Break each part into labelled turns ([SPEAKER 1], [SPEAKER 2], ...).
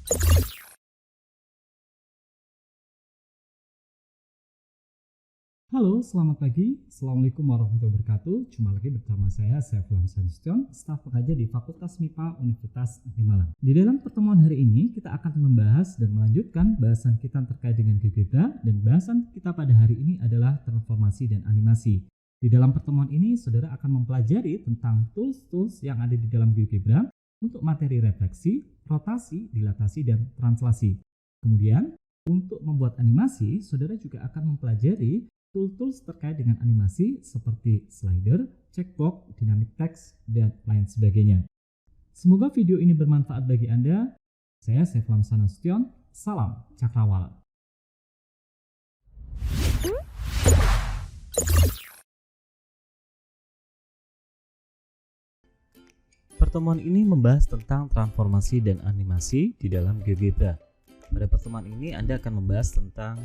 [SPEAKER 1] Halo, selamat pagi. Assalamualaikum warahmatullahi wabarakatuh. Jumpa lagi bersama saya Saifullah Nasution, staf pengajar di Fakultas MIPA Universitas Negeri Malang. Di dalam pertemuan hari ini, kita akan membahas dan melanjutkan bahasan kita terkait dengan GeoGebra, dan bahasan kita pada hari ini adalah transformasi dan animasi. Di dalam pertemuan ini, saudara akan mempelajari tentang tools-tools yang ada di dalam GeoGebra untuk materi refleksi, rotasi, dilatasi, dan translasi. Kemudian, untuk membuat animasi, saudara juga akan mempelajari tools terkait dengan animasi seperti slider, checkbox, dynamic text, dan lain sebagainya. Semoga video ini bermanfaat bagi Anda. Saya Saifullah Nasution, salam cakrawala. Pertemuan ini membahas tentang transformasi dan animasi di dalam GeoGebra. Pada pertemuan ini Anda akan membahas tentang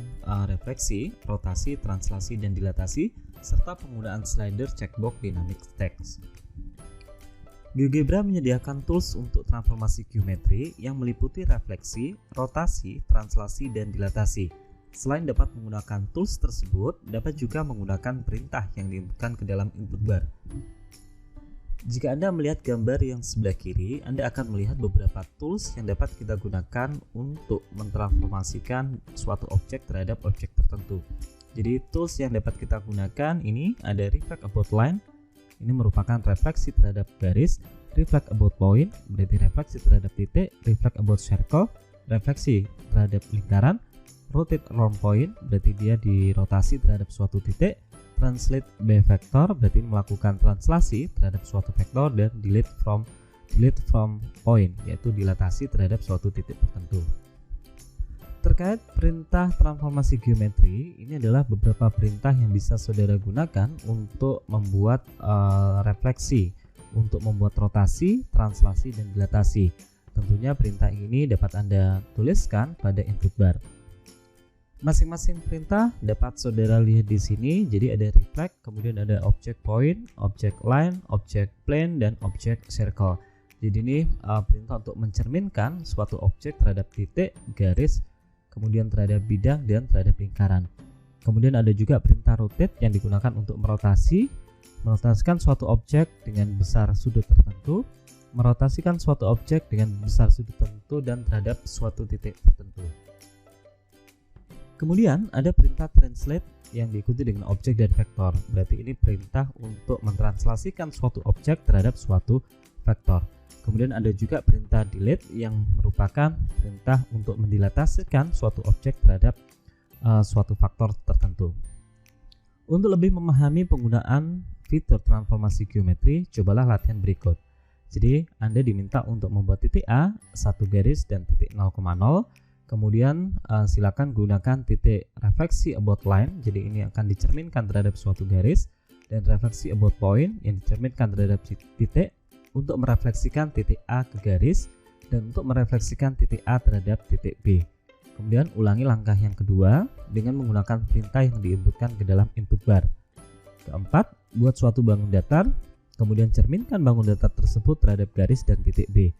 [SPEAKER 1] refleksi, rotasi, translasi, dan dilatasi, serta penggunaan slider, checkbox, dynamic text. GeoGebra menyediakan tools untuk transformasi geometri yang meliputi refleksi, rotasi, translasi, dan dilatasi. Selain dapat menggunakan tools tersebut, dapat juga menggunakan perintah yang diinputkan ke dalam input bar. Jika Anda melihat gambar yang sebelah kiri, Anda akan melihat beberapa tools yang dapat kita gunakan untuk mentransformasikan suatu objek terhadap objek tertentu. Jadi tools yang dapat kita gunakan ini ada reflect about line, ini merupakan refleksi terhadap garis, reflect about point, berarti refleksi terhadap titik, reflect about circle, refleksi terhadap lingkaran, rotate around point, berarti dia dirotasi terhadap suatu titik, translate by vector, berarti melakukan translasi terhadap suatu vektor, dan delete from point, yaitu dilatasi terhadap suatu titik tertentu. Terkait perintah transformasi geometri, ini adalah beberapa perintah yang bisa saudara gunakan untuk membuat refleksi, untuk membuat rotasi, translasi, dan dilatasi. Tentunya perintah ini dapat Anda tuliskan pada input bar. Masing-masing perintah dapat saudara lihat di sini. Jadi ada reflect, kemudian ada object point, object line, object plane, dan object circle. Jadi ini perintah untuk mencerminkan suatu objek terhadap titik, garis, kemudian terhadap bidang, dan terhadap lingkaran. Kemudian ada juga perintah rotate yang digunakan untuk merotasikan suatu objek dengan besar sudut tertentu, merotasikan suatu objek dengan besar sudut tertentu dan terhadap suatu titik tertentu. Kemudian ada perintah translate yang diikuti dengan objek dan vektor. Berarti ini perintah untuk mentranslasikan suatu objek terhadap suatu vektor. Kemudian ada juga perintah delete yang merupakan perintah untuk mendilatasikan suatu objek terhadap suatu faktor tertentu. Untuk lebih memahami penggunaan fitur transformasi geometri, cobalah latihan berikut. Jadi Anda diminta untuk membuat titik A, satu garis, dan titik 0,0. Kemudian silakan gunakan titik refleksi about line, jadi ini akan dicerminkan terhadap suatu garis, dan refleksi about point yang dicerminkan terhadap titik untuk merefleksikan titik A ke garis, dan untuk merefleksikan titik A terhadap titik B. Kemudian ulangi langkah yang kedua dengan menggunakan perintah yang diinputkan ke dalam input bar. Keempat, buat suatu bangun datar, kemudian cerminkan bangun datar tersebut terhadap garis dan titik B.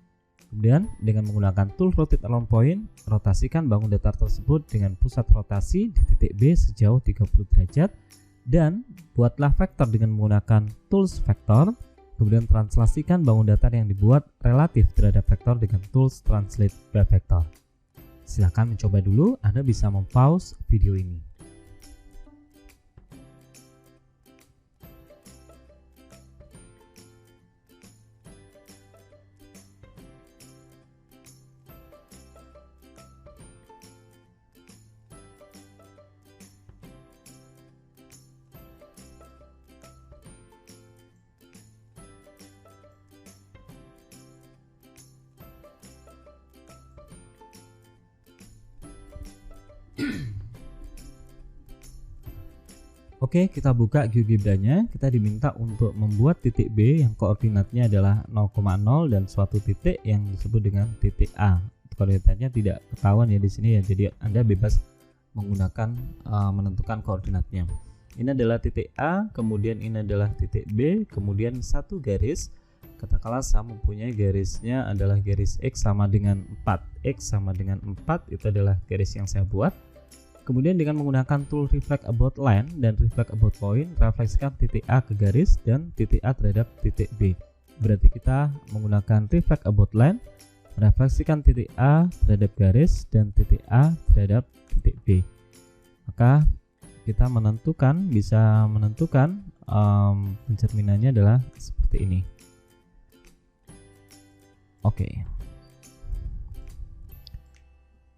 [SPEAKER 1] Kemudian dengan menggunakan tool rotate around point, rotasikan bangun datar tersebut dengan pusat rotasi di titik B sejauh 30 derajat, dan buatlah vektor dengan menggunakan tools vektor. Kemudian translasikan bangun datar yang dibuat relatif terhadap vektor dengan tools translate by vector. Silahkan mencoba dulu, Anda bisa mempause video ini. Oke, kita buka GeoGebra-nya. Kita diminta untuk membuat titik B yang koordinatnya adalah 0,0 dan suatu titik yang disebut dengan titik A. Koordinatnya tidak ketahuan ya di sini ya. Jadi Anda bebas menggunakan menentukan koordinatnya. Ini adalah titik A, kemudian ini adalah titik B, kemudian satu garis, Katakanlah saya mempunyai garisnya adalah garis X sama dengan 4. X sama dengan 4 itu adalah garis yang saya buat. Kemudian dengan menggunakan tool reflect about line dan reflect about point, refleksikan titik A ke garis dan titik A terhadap titik B. Berarti kita menggunakan reflect about line, refleksikan titik A terhadap garis dan titik A terhadap titik B. Maka kita bisa menentukan pencerminannya adalah seperti ini. Oke.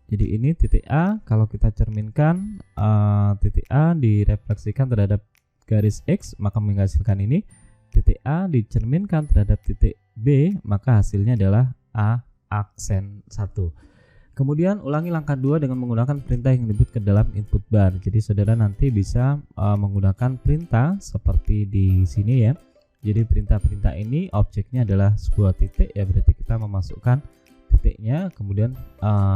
[SPEAKER 1] Jadi ini titik A, kalau kita cerminkan titik A direfleksikan terhadap garis X, maka menghasilkan ini. Titik A dicerminkan terhadap titik B, maka hasilnya adalah A aksen 1. Kemudian ulangi langkah 2 dengan menggunakan perintah yang disebut ke dalam input bar. Jadi saudara nanti bisa menggunakan perintah seperti di sini ya. Jadi perintah-perintah ini objeknya adalah sebuah titik ya, berarti kita memasukkan titiknya, kemudian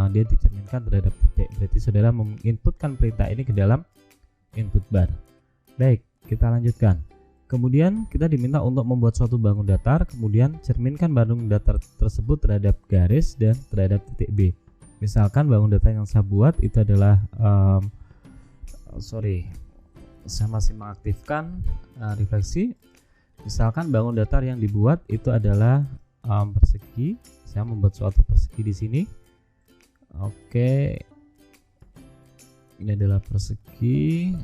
[SPEAKER 1] dia dicerminkan terhadap titik. Berarti saudara menginputkan perintah ini ke dalam input bar. Baik, kita lanjutkan. Kemudian kita diminta untuk membuat suatu bangun datar, kemudian cerminkan bangun datar tersebut terhadap garis dan terhadap titik B. Misalkan bangun datar yang saya buat itu adalah saya masih mengaktifkan refleksi. Misalkan bangun datar yang dibuat itu adalah persegi. Saya membuat suatu persegi di sini. Oke, ini adalah persegi.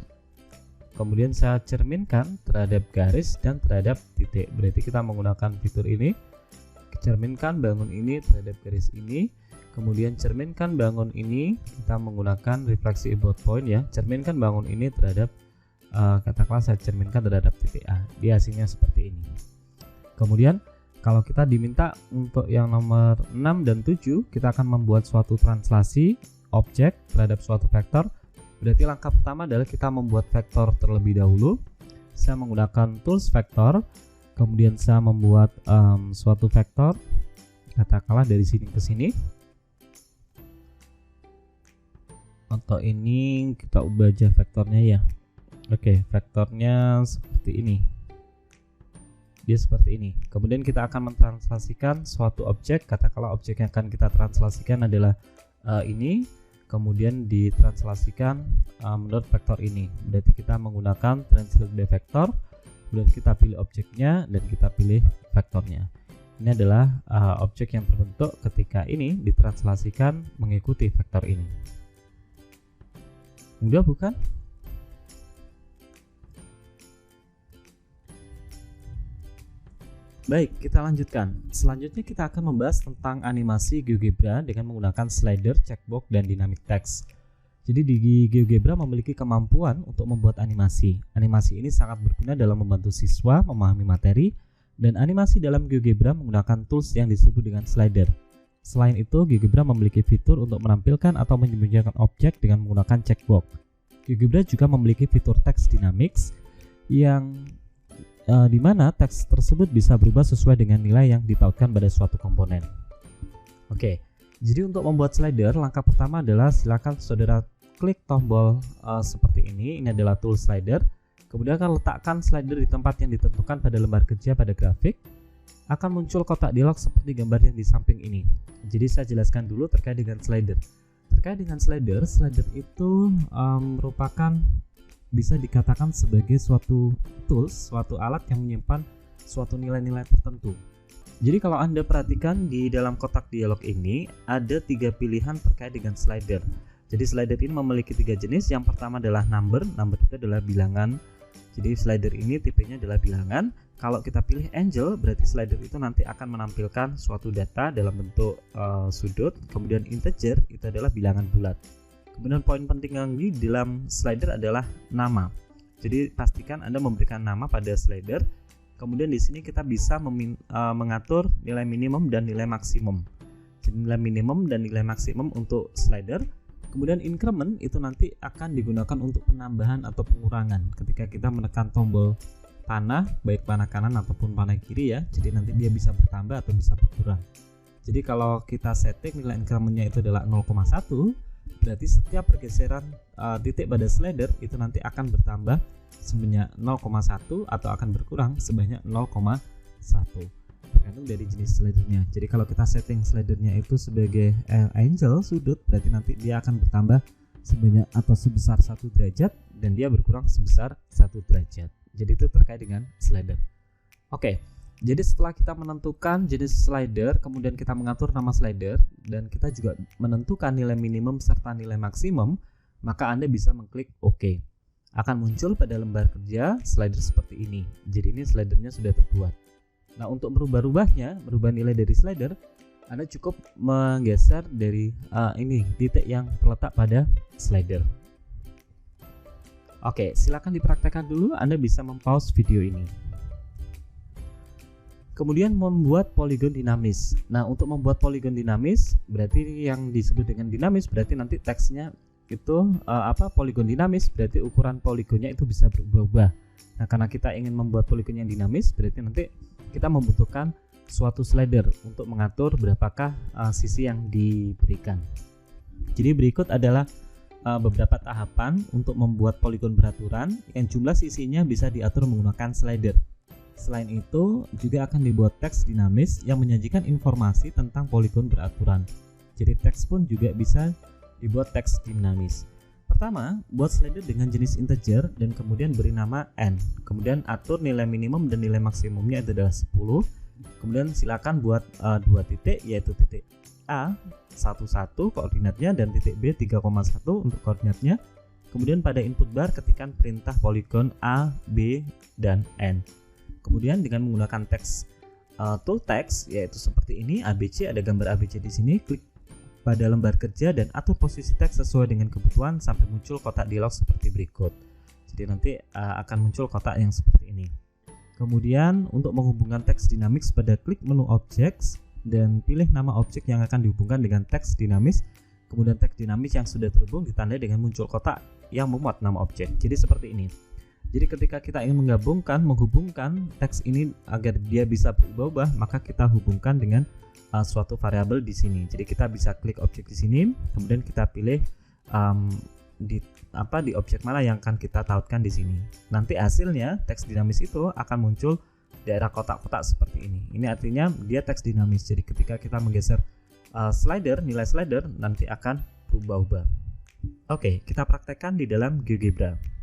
[SPEAKER 1] Kemudian saya cerminkan terhadap garis dan terhadap titik. Berarti kita menggunakan fitur ini. Cerminkan bangun ini terhadap garis ini. Kemudian cerminkan bangun ini, kita menggunakan refleksi about point ya. Cerminkan bangun ini terhadap katakanlah saya cerminkan terhadap titik A. Dia hasilnya seperti ini. Kemudian kalau kita diminta untuk yang nomor 6 dan 7, kita akan membuat suatu translasi objek terhadap suatu vektor. Berarti langkah pertama adalah kita membuat vektor terlebih dahulu. Saya menggunakan tools vektor. Kemudian saya membuat suatu vektor, katakanlah dari sini ke sini. Untuk ini kita ubah aja vektornya ya. Oke, vektornya seperti ini. Dia seperti ini. Kemudian kita akan mentranslasikan suatu objek. Katakanlah objek yang akan kita translasikan adalah ini. Kemudian ditranslasikan menurut vektor ini. Berarti kita menggunakan translate by vektor. Kemudian kita pilih objeknya dan kita pilih vektornya. Ini adalah objek yang terbentuk ketika ini ditranslasikan mengikuti vektor ini. Mudah bukan? Baik, kita lanjutkan. Selanjutnya kita akan membahas tentang animasi GeoGebra dengan menggunakan slider, checkbox, dan dynamic text. Jadi di GeoGebra memiliki kemampuan untuk membuat animasi. Animasi ini sangat berguna dalam membantu siswa memahami materi, dan animasi dalam GeoGebra menggunakan tools yang disebut dengan slider. Selain itu, GeoGebra memiliki fitur untuk menampilkan atau menyembunyikan objek dengan menggunakan checkbox. GeoGebra juga memiliki fitur text dynamics yang di mana teks tersebut bisa berubah sesuai dengan nilai yang ditautkan pada suatu komponen. Oke, jadi untuk membuat slider, langkah pertama adalah silakan saudara klik tombol seperti ini. Ini adalah tool slider. Kemudian akan letakkan slider di tempat yang ditentukan pada lembar kerja pada grafik. Akan muncul kotak dialog seperti gambar yang di samping ini. Jadi saya jelaskan dulu terkait dengan slider. Terkait dengan slider itu merupakan bisa dikatakan sebagai suatu tools, suatu alat yang menyimpan suatu nilai-nilai tertentu. Jadi kalau Anda perhatikan di dalam kotak dialog ini ada 3 pilihan terkait dengan slider. Jadi slider ini memiliki 3 jenis. Yang pertama adalah number itu adalah bilangan. Jadi slider ini tipenya adalah bilangan. Kalau kita pilih angel, berarti slider itu nanti akan menampilkan suatu data dalam bentuk sudut. Kemudian integer itu adalah bilangan bulat. Kemudian poin penting yang di dalam slider adalah nama. Jadi pastikan Anda memberikan nama pada slider. Kemudian di sini kita bisa mengatur nilai minimum dan nilai maksimum. Jadi nilai minimum dan nilai maksimum untuk slider. Kemudian increment itu nanti akan digunakan untuk penambahan atau pengurangan ketika kita menekan tombol panah, baik panah kanan ataupun panah kiri ya. Jadi nanti dia bisa bertambah atau bisa berkurang. Jadi kalau kita setting nilai incrementnya itu adalah 0,1, berarti setiap pergeseran titik pada slider itu nanti akan bertambah sebanyak 0,1 atau akan berkurang sebanyak 0,1. tergantung dari jenis slidernya. Jadi kalau kita setting slidernya itu sebagai angle sudut, berarti nanti dia akan bertambah sebanyak atau sebesar 1 derajat dan dia berkurang sebesar 1 derajat. Jadi itu terkait dengan slider. Oke, jadi setelah kita menentukan jenis slider, kemudian kita mengatur nama slider, dan kita juga menentukan nilai minimum serta nilai maksimum, maka Anda bisa mengklik OK. Akan muncul pada lembar kerja slider seperti ini. Jadi ini slidernya sudah terbuat. Nah, untuk merubah nilai dari slider, Anda cukup menggeser dari ini titik yang terletak pada slider. Oke, silakan dipraktekkan dulu. Anda bisa mempause video ini. Kemudian membuat poligon dinamis. Nah, untuk membuat poligon dinamis, berarti yang disebut dengan dinamis berarti nanti teksnya itu poligon dinamis, berarti ukuran poligonnya itu bisa berubah-ubah. Nah, karena kita ingin membuat poligon yang dinamis, berarti nanti kita membutuhkan suatu slider untuk mengatur berapakah sisi yang diberikan. Jadi berikut adalah beberapa tahapan untuk membuat poligon beraturan yang jumlah sisinya bisa diatur menggunakan slider. Selain itu, juga akan dibuat teks dinamis yang menyajikan informasi tentang poligon beraturan. Jadi teks pun juga bisa dibuat teks dinamis. Pertama, buat slider dengan jenis integer dan kemudian beri nama n. Kemudian atur nilai minimum dan nilai maksimumnya adalah 10. Kemudian silakan buat 2 titik, yaitu titik A 11 koordinatnya dan titik B 3,1 untuk koordinatnya. Kemudian pada input bar ketikkan perintah poligon A, B, dan N. Kemudian dengan menggunakan teks tool text, yaitu seperti ini, ABC, ada gambar ABC di sini, klik pada lembar kerja dan atur posisi teks sesuai dengan kebutuhan sampai muncul kotak dialog seperti berikut. Jadi nanti akan muncul kotak yang seperti ini. Kemudian untuk menghubungkan teks dinamis, pada klik menu objects dan pilih nama objek yang akan dihubungkan dengan teks dinamis. Kemudian teks dinamis yang sudah terhubung ditandai dengan muncul kotak yang memuat nama objek. Jadi seperti ini. Jadi ketika kita ingin menghubungkan teks ini agar dia bisa berubah-ubah, maka kita hubungkan dengan suatu variabel di sini. Jadi kita bisa klik objek di sini, kemudian kita pilih di objek mana yang akan kita tautkan di sini. Nanti hasilnya teks dinamis itu akan muncul daerah kotak-kotak seperti ini. Ini artinya dia teks dinamis. Jadi ketika kita menggeser nilai slider nanti akan berubah-ubah. Oke, kita praktekkan di dalam GeoGebra.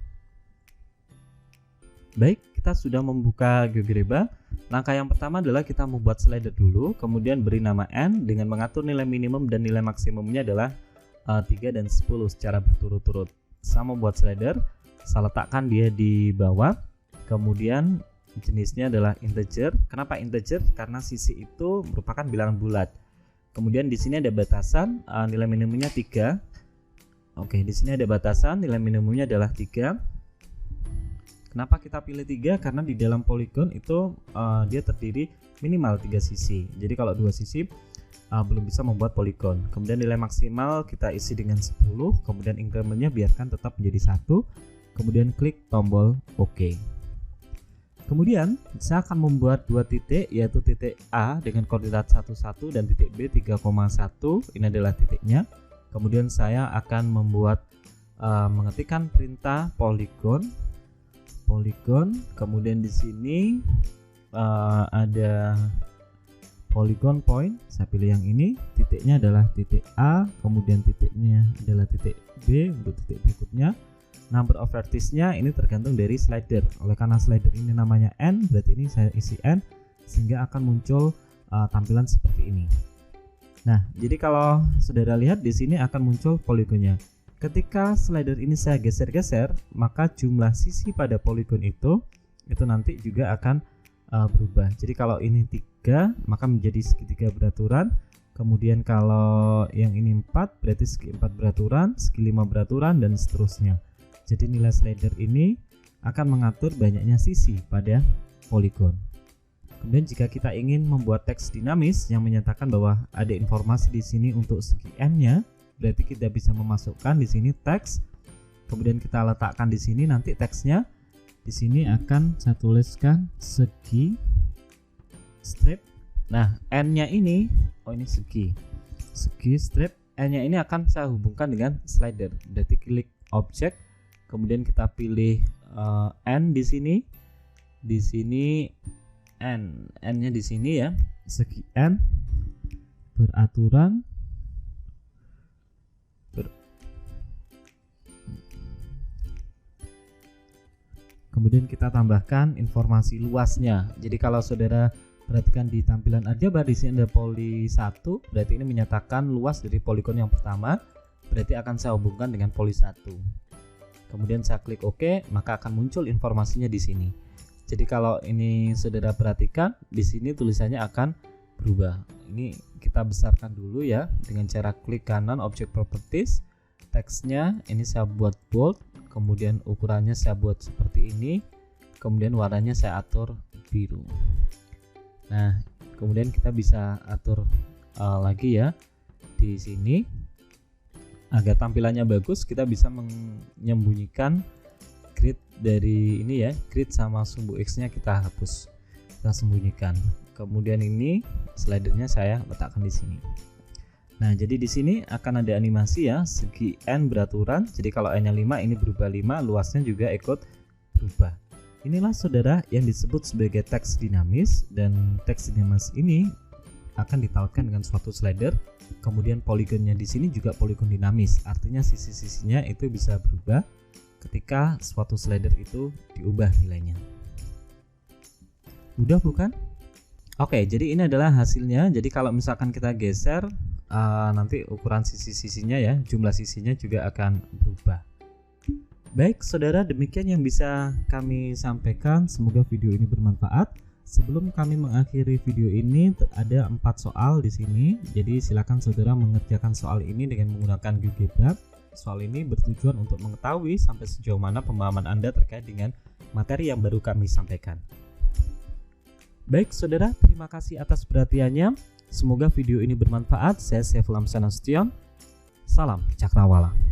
[SPEAKER 1] Baik, kita sudah membuka GeoGebra. Langkah yang pertama adalah kita membuat slider dulu, kemudian beri nama n dengan mengatur nilai minimum dan nilai maksimumnya adalah 3 dan 10 secara berturut-turut. Saya membuat slider, saya letakkan dia di bawah, kemudian jenisnya adalah integer. Kenapa integer? Karena sisi itu merupakan bilangan bulat. Kemudian di sini ada batasan, nilai minimumnya 3. Oke, di sini ada batasan, nilai minimumnya adalah 3. Kenapa kita pilih 3? Karena di dalam poligon itu dia terdiri minimal 3 sisi. Jadi kalau 2 sisi belum bisa membuat poligon. Kemudian nilai maksimal kita isi dengan 10. Kemudian incrementnya biarkan tetap menjadi 1. Kemudian klik tombol OK. Kemudian saya akan membuat 2 titik, yaitu titik A dengan koordinat 11 dan titik B 3,1. Ini adalah titiknya. Kemudian saya akan membuat mengetikkan perintah poligon. Kemudian di sini ada polygon point, saya pilih yang ini, titiknya adalah titik A, kemudian titiknya adalah titik B untuk titik berikutnya. Number of vertices-nya ini tergantung dari slider. Oleh karena slider ini namanya N, berarti ini saya isi N sehingga akan muncul tampilan seperti ini. Nah, jadi kalau saudara lihat di sini akan muncul poligonnya. Ketika slider ini saya geser-geser, maka jumlah sisi pada poligon itu nanti juga akan berubah. Jadi kalau ini 3, maka menjadi segitiga beraturan. Kemudian kalau yang ini 4, berarti segi 4 beraturan, segi 5 beraturan, dan seterusnya. Jadi nilai slider ini akan mengatur banyaknya sisi pada poligon. Kemudian jika kita ingin membuat teks dinamis yang menyatakan bahwa ada informasi di sini untuk segi n-nya, berarti kita bisa memasukkan di sini teks, kemudian kita letakkan di sini nanti teksnya. Di sini akan saya tuliskan segi strip. Nah, n-nya ini, ini segi strip, n-nya ini akan saya hubungkan dengan slider. Berarti klik objek, kemudian kita pilih n di sini. Di sini n-nya di sini ya, segi n beraturan kemudian kita tambahkan informasi luasnya. Jadi kalau saudara perhatikan di tampilan aljabar di sini ada poli 1, berarti ini menyatakan luas dari poligon yang pertama, berarti akan saya hubungkan dengan poli 1. Kemudian saya klik OK, maka akan muncul informasinya di sini. Jadi kalau ini saudara perhatikan, di sini tulisannya akan berubah. Ini kita besarkan dulu ya dengan cara klik kanan Object Properties. Teksnya ini saya buat bold, kemudian ukurannya saya buat seperti ini, kemudian warnanya saya atur biru. Nah, kemudian kita bisa atur lagi ya di sini agar tampilannya bagus. Kita bisa menyembunyikan grid dari ini ya, grid sama sumbu X nya kita hapus, kita sembunyikan. Kemudian ini slidernya saya letakkan di sini. Nah, jadi di sini akan ada animasi ya, segi n beraturan. Jadi kalau n nya 5, ini berubah 5, luasnya juga ikut berubah. Inilah saudara yang disebut sebagai teks dinamis, dan teks dinamis ini akan ditautkan dengan suatu slider. Kemudian poligonnya di sini juga poligon dinamis, artinya sisi-sisinya itu bisa berubah ketika suatu slider itu diubah nilainya. Mudah bukan? Oke, jadi ini adalah hasilnya. Jadi kalau misalkan kita geser, nanti ukuran sisi-sisinya ya, jumlah sisinya juga akan berubah. Baik saudara, demikian yang bisa kami sampaikan. Semoga video ini bermanfaat. Sebelum kami mengakhiri video ini, ada 4 soal di sini. Jadi silakan saudara mengerjakan soal ini dengan menggunakan GeoGebra. Soal ini bertujuan untuk mengetahui sampai sejauh mana pemahaman Anda terkait dengan materi yang baru kami sampaikan. Baik saudara, terima kasih atas perhatiannya. Semoga video ini bermanfaat. Saya Saiful Amsana Nasution. Salam Cakrawala.